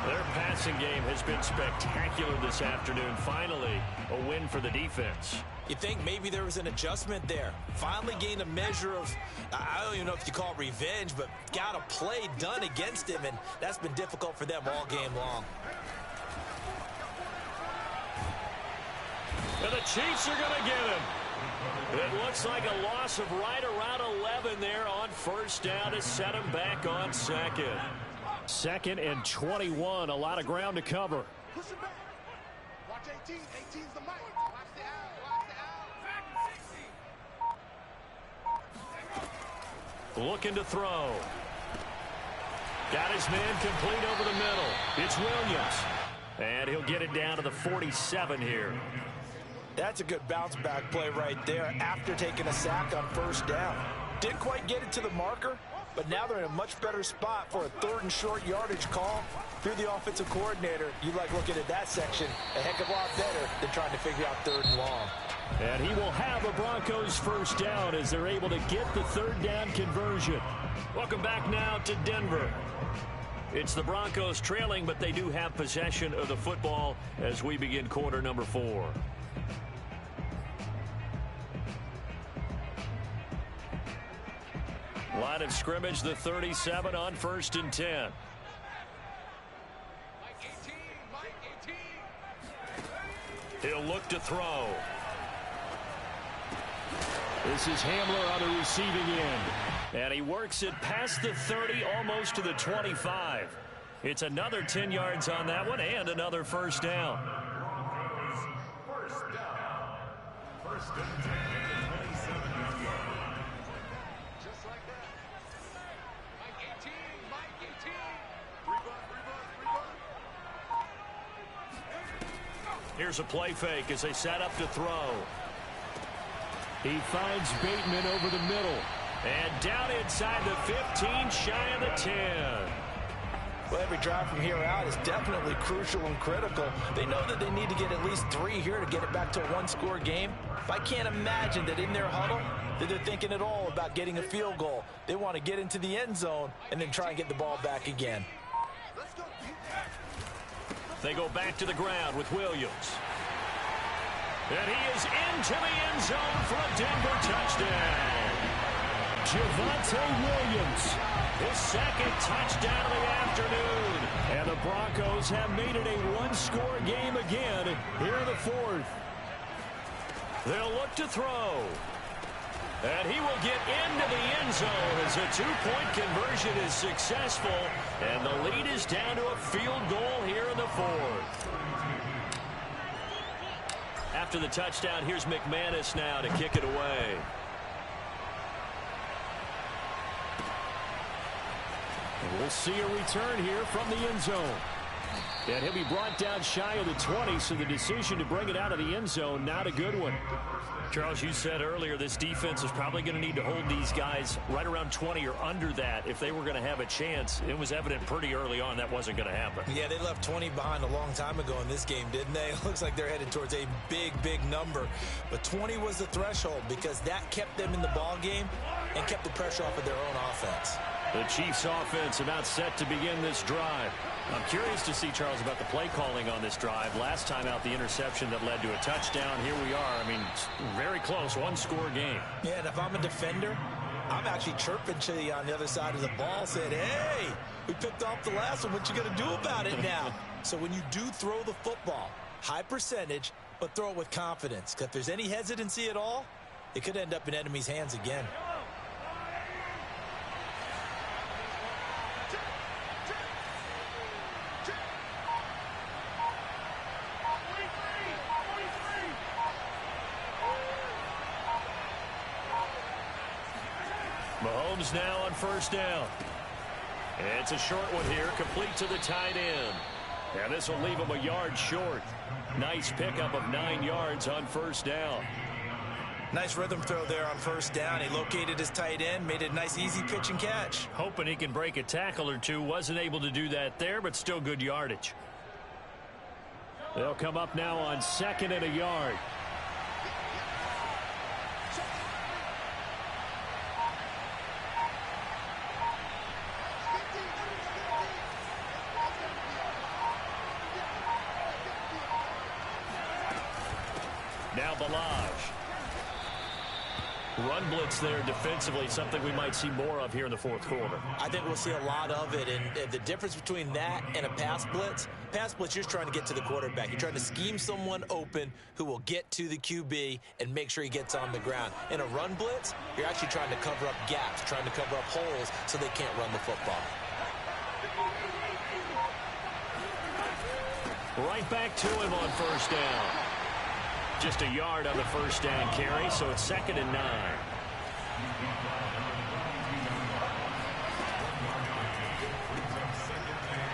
Their passing game has been spectacular this afternoon. Finally, a win for the defense. You think maybe there was an adjustment there. Finally gained a measure of, I don't even know if you call it revenge, but got a play done against him, and that's been difficult for them all game long. And the Chiefs are going to get him. It looks like a loss of right around 11 there on 1st down to set him back on 2nd. 2nd and 21. A lot of ground to cover. Push it back. Watch 18. 18's the mic. Watch the out. Watch the out. Looking to throw. Got his man complete over the middle. It's Williams. And he'll get it down to the 47 here. That's a good bounce-back play right there after taking a sack on 1st down. Didn't quite get it to the marker, but now they're in a much better spot for a 3rd and short yardage call. Through the offensive coordinator, you like looking at that section a heck of a lot better than trying to figure out 3rd and long. And he will have a Broncos 1st down as they're able to get the 3rd down conversion. Welcome back now to Denver. It's the Broncos trailing, but they do have possession of the football as we begin quarter number 4. Line of scrimmage, the 37 on 1st and 10. Mike 18. Mike 18. He'll look to throw. This is Hamler on the receiving end. And he works it past the 30, almost to the 25. It's another 10 yards on that one and another 1st down. Broncos 1st down. 1st and 10 at the 27-yard line. Just like that. Mike 18. Mike 18. 3 buck. Here's a play fake as they set up to throw. He finds Bateman over the middle. And down inside the 15, shy of the 10. Well, every drive from here out is definitely crucial and critical. They know that they need to get at least 3 here to get it back to a 1-score game. But I can't imagine that in their huddle that they're thinking at all about getting a field goal. They want to get into the end zone and then try and get the ball back again. They go back to the ground with Williams. And he is into the end zone for a Denver touchdown. Javonte Williams. His 2nd touchdown of the afternoon. And the Broncos have made it a 1-score game again here in the 4th. They'll look to throw. And he will get into the end zone as a 2-point conversion is successful. And the lead is down to a field goal here in the 4th. After the touchdown, here's McManus now to kick it away. And we'll see a return here from the end zone. And he'll be brought down shy of the 20, so the decision to bring it out of the end zone, not a good one. Charles, you said earlier this defense is probably going to need to hold these guys right around 20 or under that if they were going to have a chance. It was evident pretty early on that wasn't going to happen. Yeah, they left 20 behind a long time ago in this game, didn't they? It looks like they're headed towards a big, big number. But 20 was the threshold because that kept them in the ball game and kept the pressure off of their own offense. The Chiefs offense about set to begin this drive. I'm curious to see, Charles, about the play calling on this drive. Last time out, the interception that led to a touchdown. Here we are. I mean, very close, one-score game. Yeah, and if I'm a defender, I'm actually chirping to you on the other side of the ball, saying, hey, we picked off the last one. What you going to do about it now? So when you do throw the football, high percentage, but throw it with confidence. Because if there's any hesitancy at all, it could end up in enemy's hands again. Mahomes now on first down. It's a short one here, complete to the tight end. And this will leave him a yard short. Nice pickup of 9 yards on first down. Nice rhythm throw there on first down. He located his tight end, made it a nice, easy pitch and catch. Hoping he can break a tackle or two. Wasn't able to do that there, but still good yardage. They'll come up now on 2nd and a yard. Now Balaj. Run blitz there defensively, something we might see more of here in the fourth quarter. I think we'll see a lot of it, and the difference between that and a pass blitz, you're trying to get to the quarterback. You're trying to scheme someone open who will get to the QB and make sure he gets on the ground. In a run blitz, you're actually trying to cover up gaps, trying to cover up holes so they can't run the football. Right back to him on first down. Just a yard on the first down carry, so it's 2nd and 9.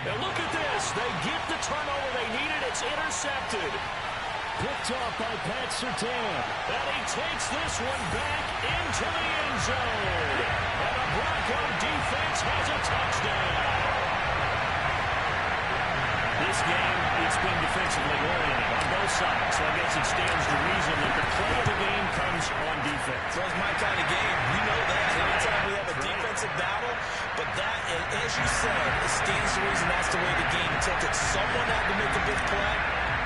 Now look at this. They get the turnover they needed. It's intercepted. Picked off by Pat Surtain. And he takes this one back into the end zone. And the Bronco defense has a touchdown. This game, it's been defensively oriented on both sides, so I guess it stands to reason that the play of the game comes on defense. So it's my kind of game. You know that. Anytime we have a defensive battle, but that, as you said, it stands to reason that's the way the game tilted. Someone had to make a big play,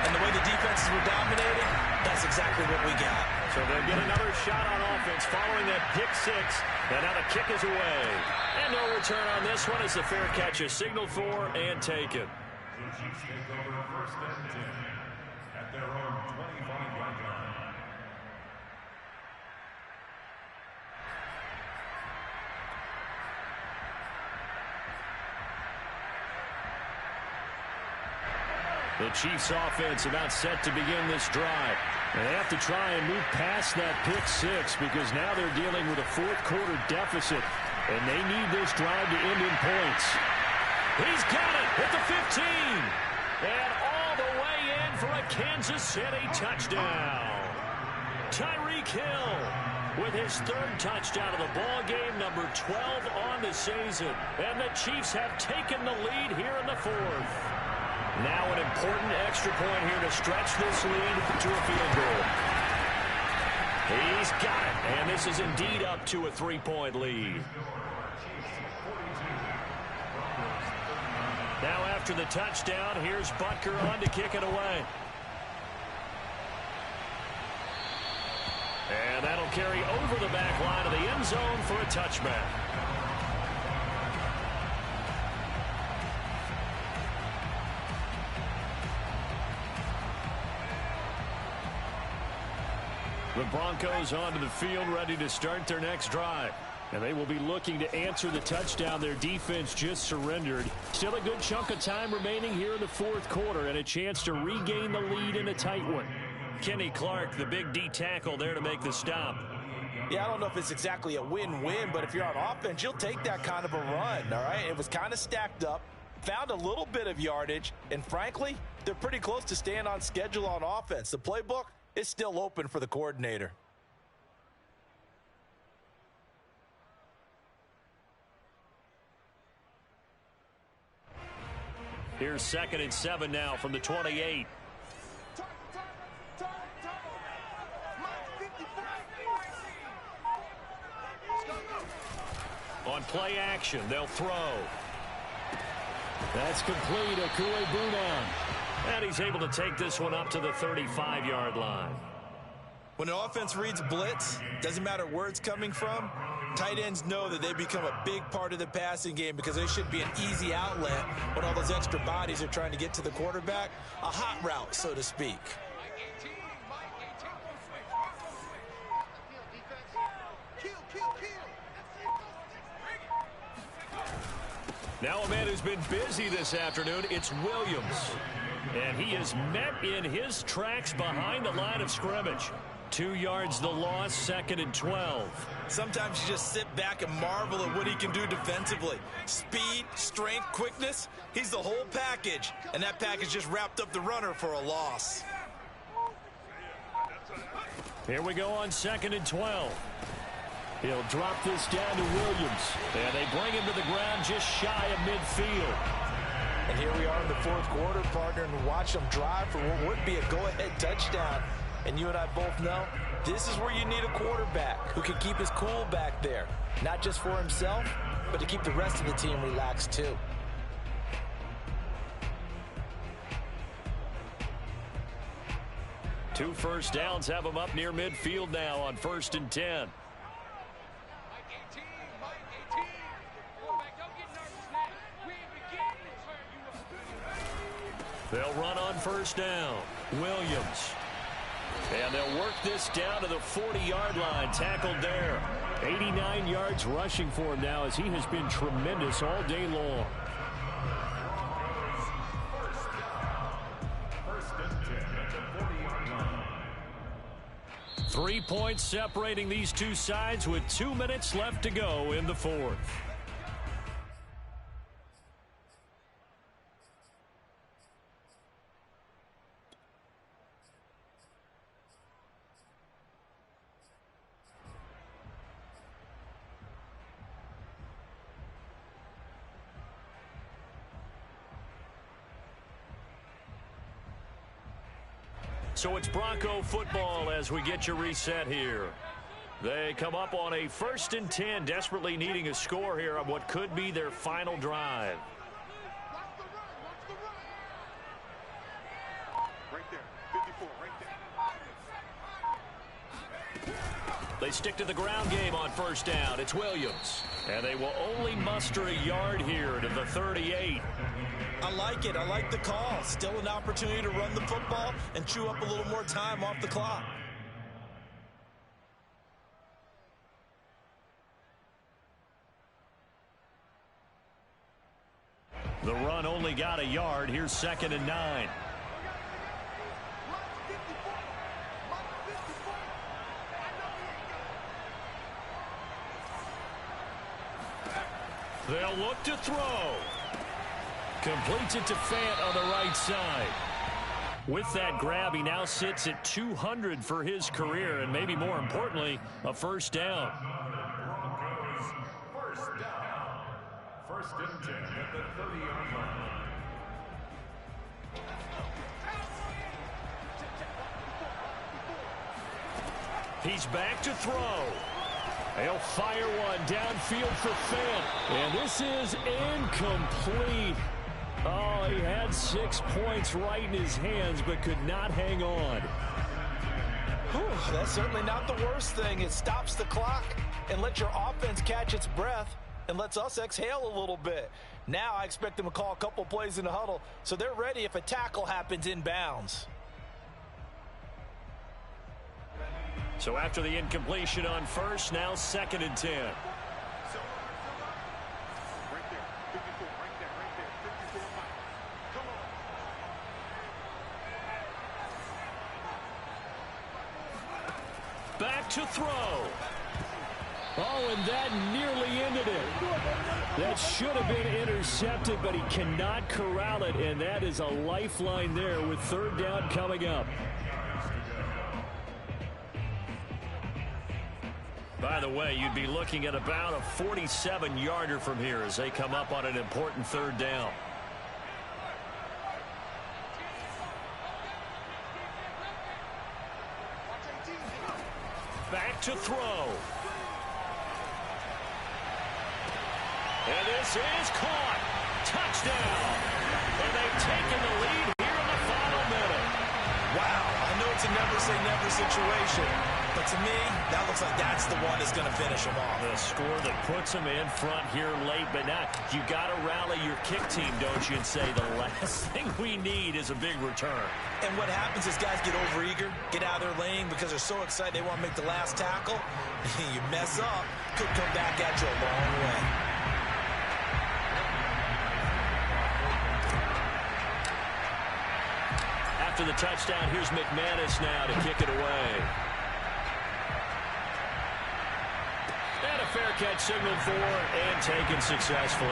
and the way the defenses were dominating, that's exactly what we got. So they'll get another shot on offense following that pick six, and now the kick is away. And no return on this one as the fair catch is signaled for and taken. The Chiefs take over 1st and 10 at their own 25-yard line. The Chiefs offense about set to begin this drive. And they have to try and move past that pick six because now they're dealing with a fourth quarter deficit. And they need this drive to end in points. He's got it at the 15. And all the way in for a Kansas City touchdown. Tyreek Hill with his 3rd touchdown of the ball game, number 12 on the season. And the Chiefs have taken the lead here in the 4th. Now an important extra point here to stretch this lead to a field goal. He's got it, and this is indeed up to a 3-point lead. Now after the touchdown, here's Butker on to kick it away. And that'll carry over the back line of the end zone for a touchback. The Broncos onto the field, ready to start their next drive. And they will be looking to answer the touchdown their defense just surrendered. Still a good chunk of time remaining here in the fourth quarter and a chance to regain the lead in a tight one. Kenny Clark, the big D tackle there to make the stop. Yeah, I don't know if it's exactly a win-win, but if you're on offense, you'll take that kind of a run, all right? It was kind of stacked up, found a little bit of yardage, and frankly, they're pretty close to staying on schedule on offense. The playbook is still open for the coordinator. Here's 2nd and 7 now from the 28. On play action, they'll throw. That's complete. Okuegbunam. And he's able to take this one up to the 35-yard line. When an offense reads blitz, doesn't matter where it's coming from, tight ends know that they become a big part of the passing game because they should be an easy outlet when all those extra bodies are trying to get to the quarterback. A hot route, so to speak. Now a man who's been busy this afternoon, it's Williams. And he is met in his tracks behind the line of scrimmage. 2 yards the loss, 2nd and 12. Sometimes you just sit back and marvel at what he can do defensively. Speed, strength, quickness, he's the whole package. And that package just wrapped up the runner for a loss. Here we go on 2nd and 12. He'll drop this down to Williams. And they bring him to the ground just shy of midfield. And here we are in the fourth quarter, partner, and watch them drive for what would be a go-ahead touchdown. And you and I both know this is where you need a quarterback who can keep his cool back there. Not just for himself, but to keep the rest of the team relaxed too. Two first downs have him up near midfield now on 1st and 10. They'll run on 1st down. Williams. And they'll work this down to the 40-yard line. Tackled there. 89 yards rushing for him now as he has been tremendous all day long. 3 points separating these two sides with 2 minutes left to go in the fourth. So it's Bronco football as we get you reset here. They come up on a 1st and 10, desperately needing a score here on what could be their final drive. Right there, 54, right there. They stick to the ground game on 1st down. It's Williams. And they will only muster a yard here to the 38. I like it. I like the call. Still an opportunity to run the football and chew up a little more time off the clock. The run only got a yard. Here's 2nd and 9. They'll look to throw. Completes it to Fant on the right side. With that grab, he now sits at 200 for his career, and maybe more importantly, a 1st down. Broncos, 1st down. 1st and 10 at the 30-yard line. He's back to throw. He'll fire one downfield for Fant. And this is incomplete. Oh, he had 6 points right in his hands, but could not hang on. Whew, that's certainly not the worst thing. It stops the clock and lets your offense catch its breath and lets us exhale a little bit. Now I expect them to call a couple plays in the huddle so they're ready if a tackle happens inbounds. So after the incompletion on 1st, now 2nd and 10. Right there, 54, right there, 54, come on. Back to throw. Oh, and that nearly ended it. That should have been intercepted, but he cannot corral it, and that is a lifeline there with 3rd down coming up. By the way, you'd be looking at about a 47-yarder from here as they come up on an important 3rd down. Back to throw. This is caught. Touchdown. And they've taken the lead here in the final minute. Wow, I know it's a never-say-never situation, but to me, that looks like that's the one that's going to finish them off. The score that puts them in front here late, but now you got to rally your kick team, don't you, and say the last thing we need is a big return. And what happens is guys get overeager, get out of their lane because they're so excited they want to make the last tackle. You mess up, could come back at you a long way. After the touchdown, here's McManus now to kick it away. And a fair catch signaled for and taken successfully.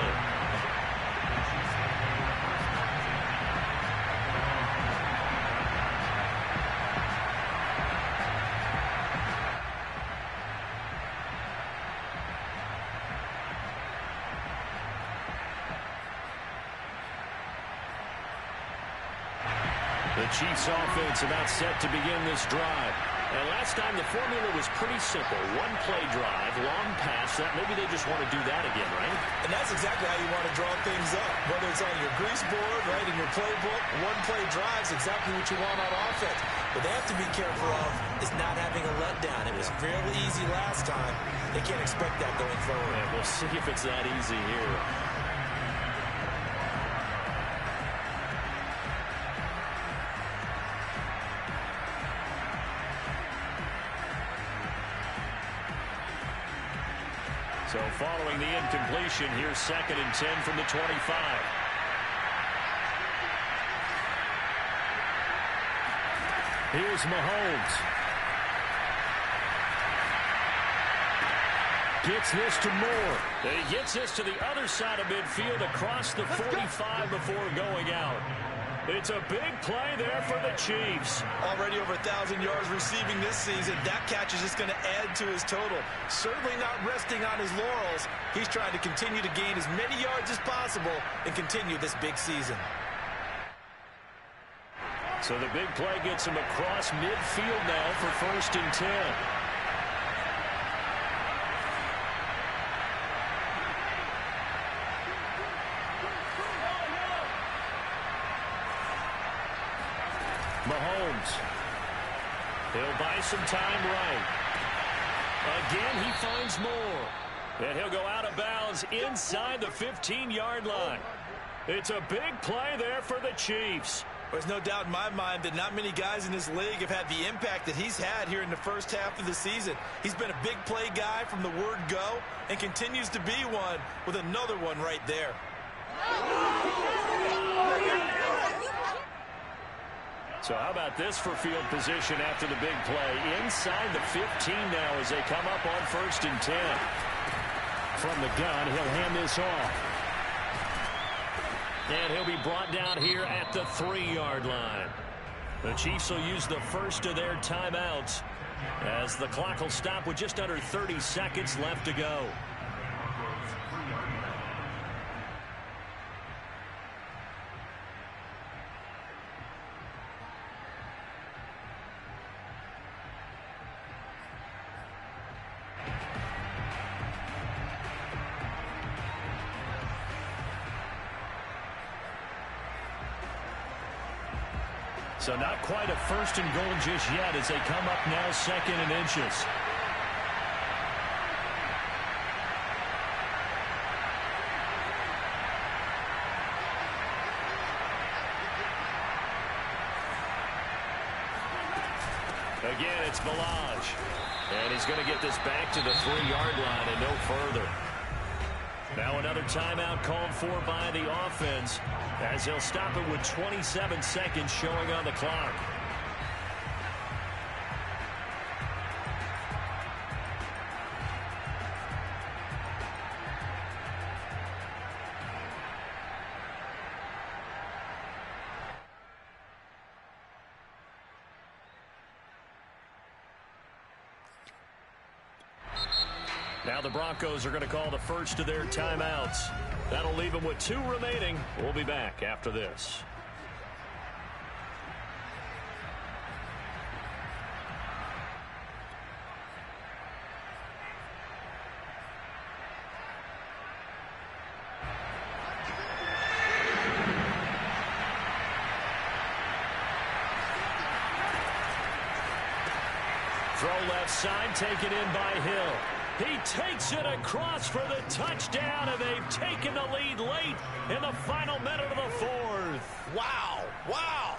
The Chiefs offense about set to begin this drive. And last time the formula was pretty simple. One play drive, long pass. Maybe they just want to do that again, right? And that's exactly how you want to draw things up. Whether it's on your grease board, right, in your playbook, one play drive is exactly what you want on offense. What they have to be careful of is not having a letdown. It was fairly easy last time. They can't expect that going forward. Yeah, we'll see if it's that easy here. So following the incompletion, here's 2nd and 10 from the 25. Here's Mahomes. Gets this to Moore. He gets this to the other side of midfield across the 45 before going out. It's a big play there for the Chiefs. Already over 1,000 yards receiving this season. That catch is just going to add to his total. Certainly not resting on his laurels. He's trying to continue to gain as many yards as possible and continue this big season. So the big play gets him across midfield now for 1st and 10. Mahomes. He'll buy some time right. Again, he finds more. And he'll go out of bounds inside the 15-yard line. It's a big play there for the Chiefs. There's no doubt in my mind that not many guys in this league have had the impact that he's had here in the first half of the season. He's been a big play guy from the word go and continues to be one with another one right there. So how about this for field position after the big play? Inside the 15 now as they come up on 1st and 10. From the gun, he'll hand this off. And he'll be brought down here at the 3-yard line. The Chiefs will use the first of their timeouts as the clock will stop with just under 30 seconds left to go. So not quite a 1st and goal just yet as they come up now 2nd and inches. Again, it's Balaj. And he's going to get this back to the 3-yard line and no further. Now another timeout called for by the offense as they'll stop it with 27 seconds showing on the clock. Now the Broncos are going to call the first of their timeouts. That'll leave them with 2 remaining. We'll be back after this. Throw left side, taken in by Hill. He takes it across for the touchdown, and they've taken the lead late in the final minute of the fourth. Wow, wow.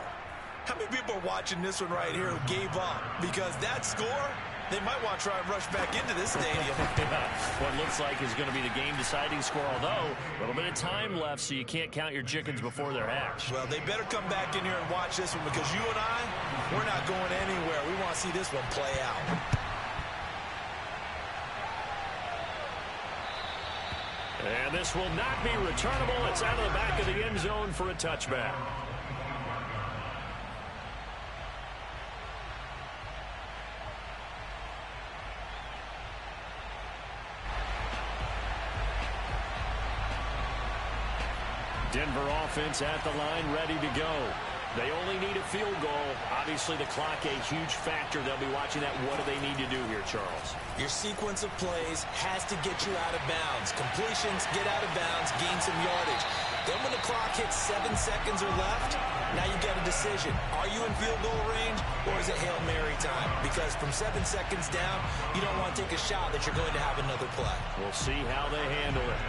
How many people are watching this one right here who gave up? Because that score, they might want to try and rush back into this stadium. What looks like is going to be the game-deciding score, although a little bit of time left, so you can't count your chickens before they're hatched. Well, they better come back in here and watch this one, because you and I, we're not going anywhere. We want to see this one play out. And this will not be returnable. It's out of the back of the end zone for a touchback. Denver offense at the line, ready to go. They only need a field goal. Obviously, the clock a huge factor. They'll be watching that. What do they need to do here, Charles? Your sequence of plays has to get you out of bounds. Completions, get out of bounds, gain some yardage. Then when the clock hits 7 seconds or left, now you got a decision. Are you in field goal range, or is it Hail Mary time? Because from 7 seconds down, you don't want to take a shot that you're going to have another play. We'll see how they handle it.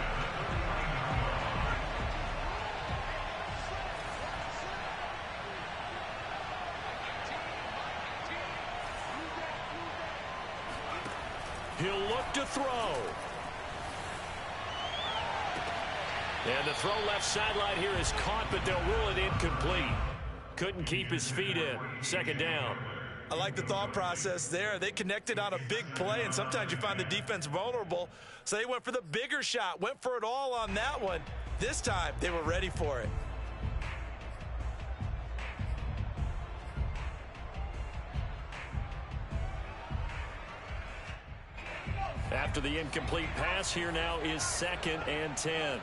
He'll look to throw. And the throw left sideline here is caught, but they'll rule it incomplete. Couldn't keep his feet in. Second down. I like the thought process there. They connected on a big play, and sometimes you find the defense vulnerable. So they went for the bigger shot, went for it all on that one. This time, they were ready for it. After the incomplete pass, here now is 2nd and 10.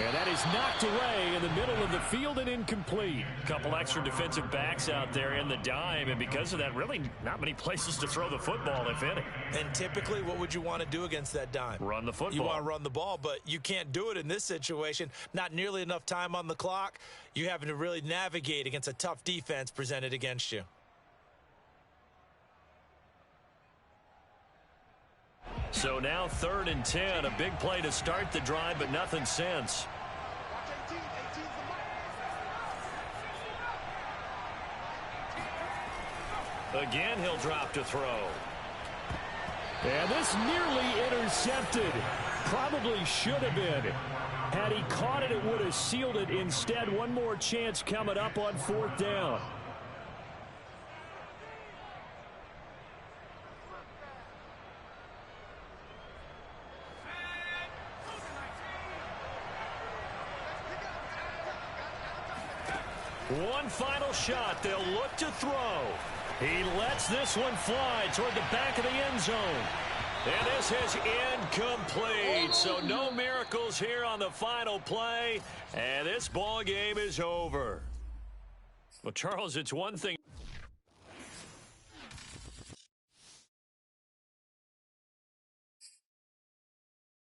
And that is knocked away in the middle of the field and incomplete. A couple extra defensive backs out there in the dime, and because of that, really not many places to throw the football, if any. And typically, what would you want to do against that dime? Run the football. You want to run the ball, but you can't do it in this situation. Not nearly enough time on the clock. You're having to really navigate against a tough defense presented against you. So now 3rd and 10, a big play to start the drive, but nothing since. Again, he'll drop to throw. And this nearly intercepted. Probably should have been. Had he caught it, it would have sealed it. Instead, one more chance coming up on 4th down. One final shot. They'll look to throw. He lets this one fly toward the back of the end zone. And this is incomplete. So no miracles here on the final play. And this ball game is over. Well, Charles, it's one thing.